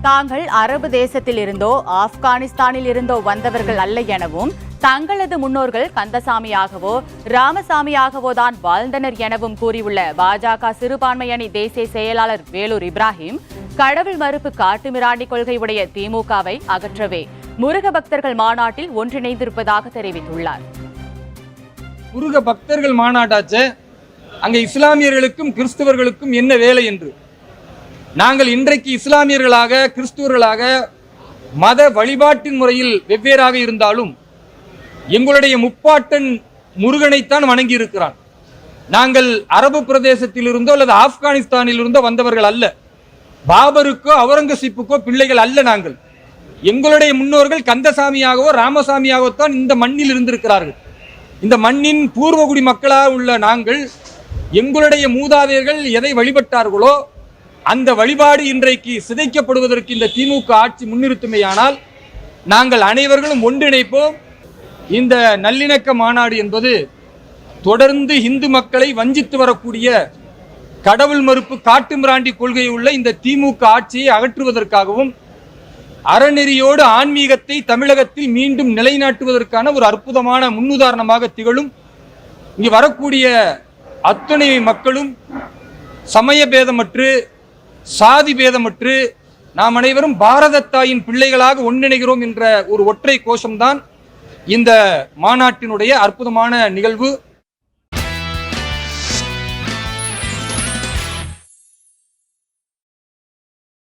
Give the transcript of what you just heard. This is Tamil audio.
தாங்கள் அரபு தேசத்தில் இருந்தோ ஆப்கானிஸ்தானில் இருந்தோ வந்தவர்கள் அல்ல எனவும் தங்களது முன்னோர்கள் கந்தசாமியாகவோ ராமசாமியாகவோ தான் வாழ்ந்தனர் எனவும் கூறியுள்ள பாஜக சிறுபான்மை அணி தேசிய செயலாளர் வேலூர் இப்ராஹிம் கடவுள் மறுப்பு காட்டுமிராண்டி கொள்கையுடைய திமுகவை அகற்றவே முருக பக்தர்கள் மாநாட்டில் ஒன்றிணைந்திருப்பதாக தெரிவித்துள்ளார். முருக பக்தர்கள் மாநாட்டாச்சு, அங்க இஸ்லாமியர்களுக்கும் கிறிஸ்தவர்களுக்கும் என்ன வேலை என்று நாங்கள் இன்றைக்கு இஸ்லாமியர்களாக கிறிஸ்துவர்களாக மத வழிபாட்டின் முறையில் வெவ்வேறாக இருந்தாலும் எங்களுடைய முப்பாட்டன் முருகனைத்தான் வணங்கி இருக்கிறான். நாங்கள் அரபு பிரதேசத்தில் இருந்தோ அல்லது ஆப்கானிஸ்தானில் இருந்தோ வந்தவர்கள் அல்ல. பாபருக்கோ அவுரங்கசீப்புக்கோ பிள்ளைகள் அல்ல. நாங்கள் எங்களுடைய முன்னோர்கள் கந்தசாமியாகவோ ராமசாமியாகவோ தான் இந்த மண்ணில் இருந்திருக்கிறார்கள். இந்த மண்ணின் பூர்வகுடி மக்களாக உள்ள நாங்கள் எங்களுடைய மூதாதையர்கள் எதை வழிபட்டார்களோ அந்த வழிபாடு இன்றைக்கு சிதைக்கப்படுவதற்கு இந்த திமுக ஆட்சி முன்னிறுத்துமையானால் நாங்கள் அனைவர்களும் ஒன்றிணைப்போம். இந்த நல்லிணக்க மாநாடு என்பது தொடர்ந்து இந்து மக்களை வஞ்சித்து வரக்கூடிய கடவுள் மறுப்பு காட்டுமிராண்டி கொள்கை உள்ள இந்த திமுக ஆட்சியை அகற்றுவதற்காகவும் அறநெறியோடு ஆன்மீகத்தை தமிழகத்தில் மீண்டும் நிலைநாட்டுவதற்கான ஒரு அற்புதமான முன்னுதாரணமாக திகழும். இங்கு வரக்கூடிய அத்தனை மக்களும் சமய பேதமற்று சாதி பேதமற்று நாம் அனைவரும் பாரத தாயின் பிள்ளைகளாக ஒன்றிணைகிறோம் என்ற ஒரு ஒற்றை கோஷம்தான் இந்த மாநாட்டினுடைய அற்புதமான நிகழ்வு.